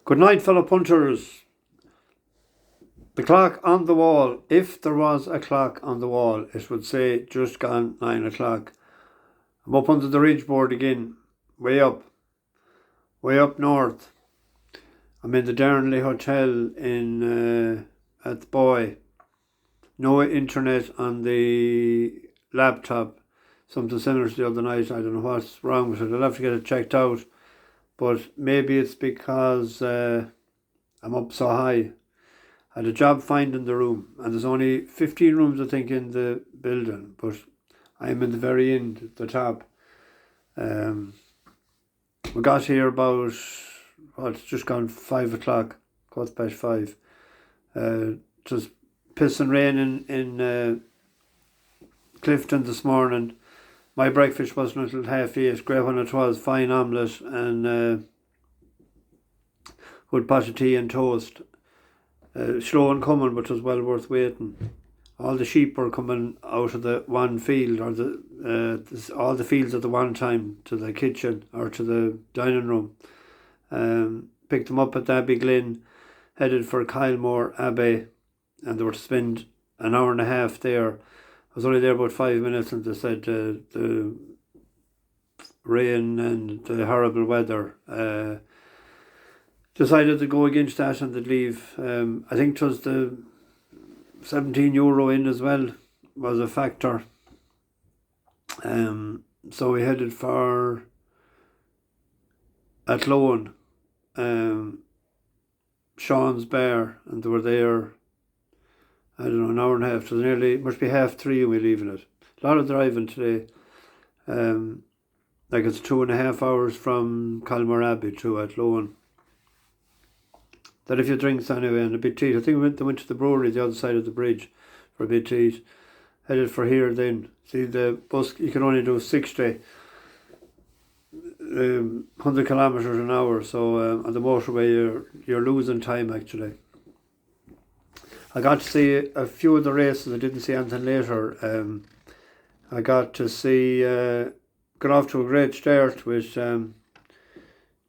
Good night, fellow punters. The clock on the wall, if there was a clock on the wall, it would say just gone 9 o'clock. I'm up under the ridge board again, way up north. I'm in the Darnley Hotel at the Boy. No internet on the laptop. Something similar to the other night. I don't know what's wrong with it. I'll have to get it checked out. But maybe it's because I'm up so high. I had a job finding the room, and there's only 15 rooms, I think, in the building, but I'm in the very end, the top. We got here about, it's just gone 5 o'clock, 5:15. Just piss and rain in Clifton this morning. My breakfast wasn't until 8:30, great when it was, fine omelette and good pot of tea and toast. Slow and coming, but it was well worth waiting. All the sheep were coming out of the one field, or all the fields at the one time, to the kitchen or to the dining room. Picked them up at Abbey Glen, headed for Kylemore Abbey, and they were to spend an hour and a half there. I was only there about 5 minutes, and they said the rain and the horrible weather decided to go against that, and they'd leave. I think it was the €17 in as well was a factor. So we headed for Athlone, Sean's Bar, and they were there, I don't know, an hour and a half. It must be 3:30 and we're leaving it. A lot of driving today. Like it's 2.5 hours from Kylemore Abbey to Athlone. That if you drinks anyway and a bit to eat. I think they went to the brewery the other side of the bridge for a bit to eat. Headed for here then. See, the bus, you can only do 60, 100 kilometres an hour. So on the motorway you're losing time actually. I got to see a few of the races. I didn't see anything later. I got to see, got off to a great start with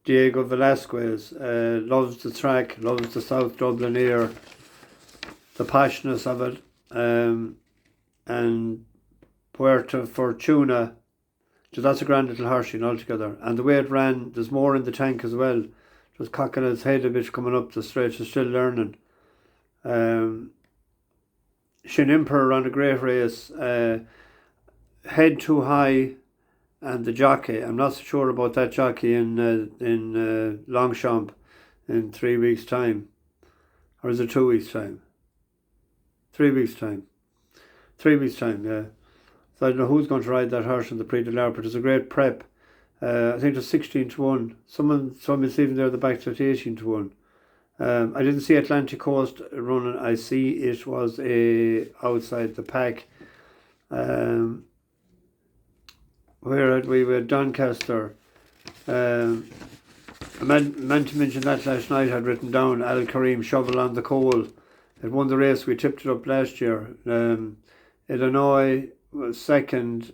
Diego Velasquez. Loves the track, loves the South Dublin air, the passionate of it, and Puerto Fortuna. So that's a grand little horsey altogether. And the way it ran, there's more in the tank as well. Just cocking its head a bit coming up the straight, it's still learning. Shin Emperor ran a great race, head too high, and the jockey, I'm not so sure about that jockey in Longchamp in 3 weeks' time. Or is it 2 weeks' time? 3 weeks' time. 3 weeks' time, yeah. So I don't know who's going to ride that horse in the Prix de l'Arc, but it's a great prep. I think it's 16-1. Someone's even there at the back to 18-1. I didn't see Atlantic Coast running. I see it was outside the pack. Where had we were Doncaster. I meant to mention that last night. I'd written down Al Karim Shovel on the Coal. It won the race. We tipped it up last year. Illinois was second.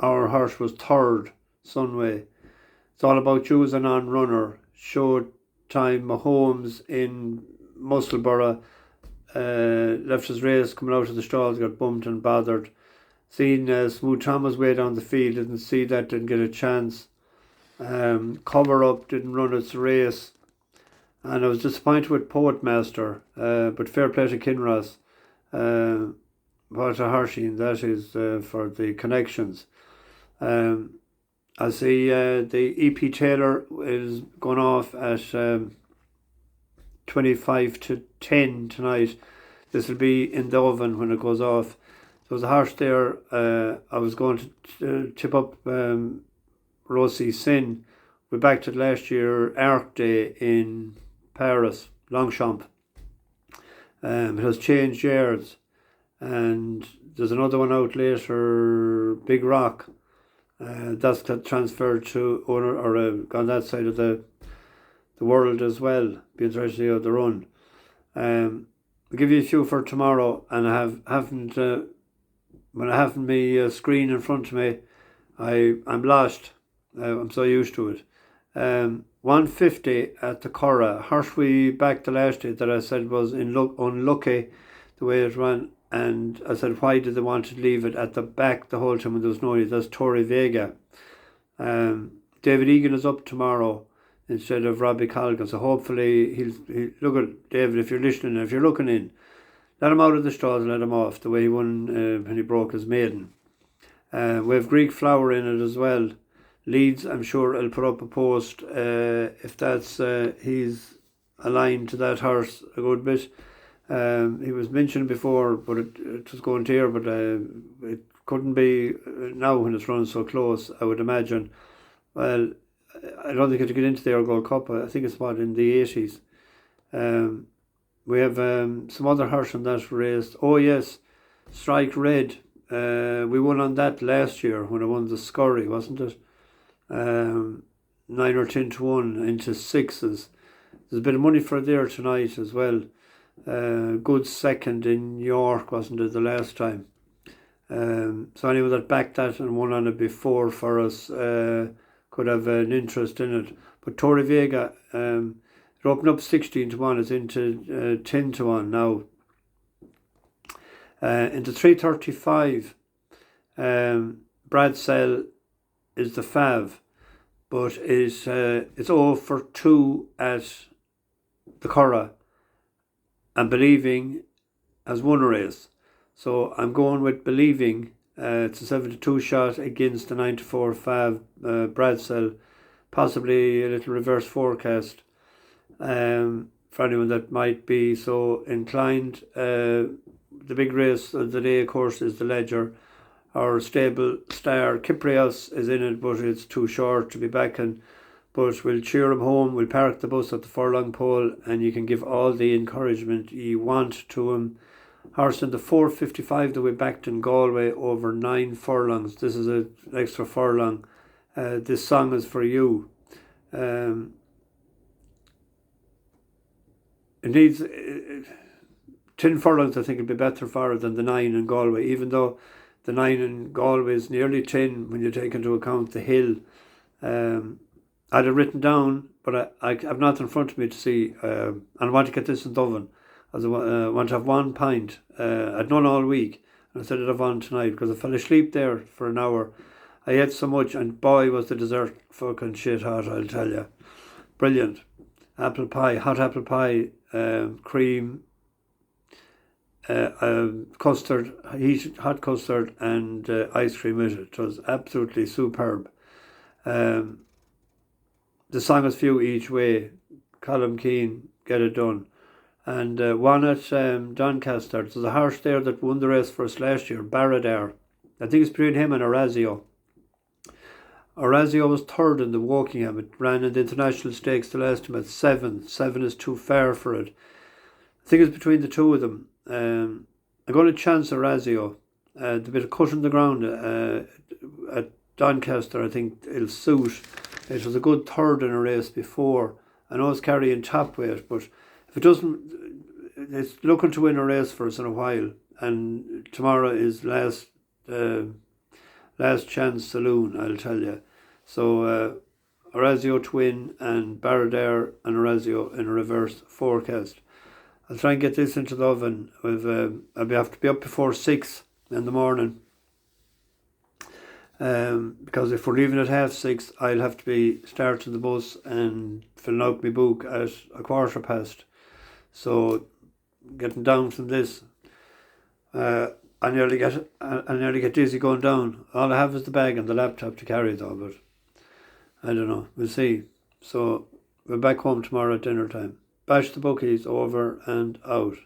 Our horse was third, Sunway. It's all about choosing on runner. Showtime Mahomes in Musselburgh left his race coming out of the stalls, got bumped and bothered. Seen Smooth Thomas way down the field, didn't see that, didn't get a chance. Cover Up didn't run its race. And I was disappointed with Poet Master, but fair play to Kinross. What a horsey, and that is for the connections. I see the EP Taylor is going off at 25-10 tonight. This will be in the oven when it goes off. So the horse there, I was going to tip up Rossi Sin. We backed it last year, Arc Day in Paris, Longchamp. It has changed yards, and there's another one out later, Big Rock. That's transferred to owner or on that side of the world as well. Be interested to see how they run. I'll give you a few for tomorrow, and when I haven't my screen in front of me, I'm lost. I'm so used to it. 150 at the Curragh. Horse we backed the last day that I said was unlucky the way it ran. And I said, why did they want to leave it at the back the whole time when there was no need? That's Torivega. David Egan is up tomorrow instead of Robbie Colgan. So hopefully he'll look at David, if you're listening, if you're looking in, let him out of the stalls and let him off the way he won when he broke his maiden. We have Greek Flower in it as well. Leeds, I'm sure I'll put up a post if that's he's aligned to that horse a good bit. He was mentioned before, but it was going to here, but it couldn't be now when it's run so close, I would imagine. Well, I don't think it'll get into the Air Gold Cup. I think it's in the 80s. We have some other horse in that race. Oh yes, Strike Red. We won on that last year when I won the Scurry, wasn't it? 9 or 10 to 1 into sixes. There's a bit of money for it there tonight as well. Good second in York, wasn't it, the last time? So anyone that backed that and won on it before for us could have an interest in it. But Torivega, it opened up 16 to 1, it's into 10 to 1 now. Into 335, Bradsell is the fav, but it's 0 for 2 at the Curragh, and Beleiving has won a race. So I'm going with Beleiving. It's a 7 to 2 shot against the 9 to 4 fav Bradsell, possibly a little reverse forecast for anyone that might be so inclined. The big race of the day, of course, is the Ledger. Our stable star Kyprios is in it, but it's too short to be backing. But we'll cheer him home. We'll park the bus at the furlong pole, and you can give all the encouragement you want to him. Horse in the 455 that we backed in Galway over 9 furlongs. This is an extra furlong. This song is for you. It needs 10 furlongs. I think it'd be better for it than the 9 in Galway, even though the 9 in Galway is nearly 10 when you take into account the hill. I had it written down, but I have nothing in front of me to see. And I want to get this in Dublin. As I want to have 1 pint. I'd none all week, and I said I'd have one tonight because I fell asleep there for an hour. I ate so much, and boy was the dessert fucking shit hot, I'll tell you. Brilliant. Apple pie, hot apple pie, cream, custard, hot custard, and ice cream with it. It was absolutely superb. The song is few each way. Colm Keane, get it done. And one at Doncaster. There's a horse there that won the race for us last year, Baradar. I think it's between him and Orazio. Orazio was third in the Wokingham. It ran in the international stakes the last time at 7. 7 is too far for it. I think it's between the two of them. I'm going to chance Orazio. The bit of cut on the ground at Doncaster, I think it'll suit. It was a good third in a race before. I know it's carrying top weight, but if it doesn't, it's looking to win a race for us in a while. And tomorrow is last chance saloon, I'll tell you. So Orazio to win and Baradar and Orazio in a reverse forecast. I'll try and get this into the oven. I'll have to be up before 6 in the morning. Because if we're leaving at 6:30, I'll have to be starting the bus and filling out my book at 1:15. So getting down from this, I nearly get dizzy going down. All I have is the bag and the laptop to carry though, but I don't know. We'll see. So we're back home tomorrow at dinner time. Bash the bookies, over and out.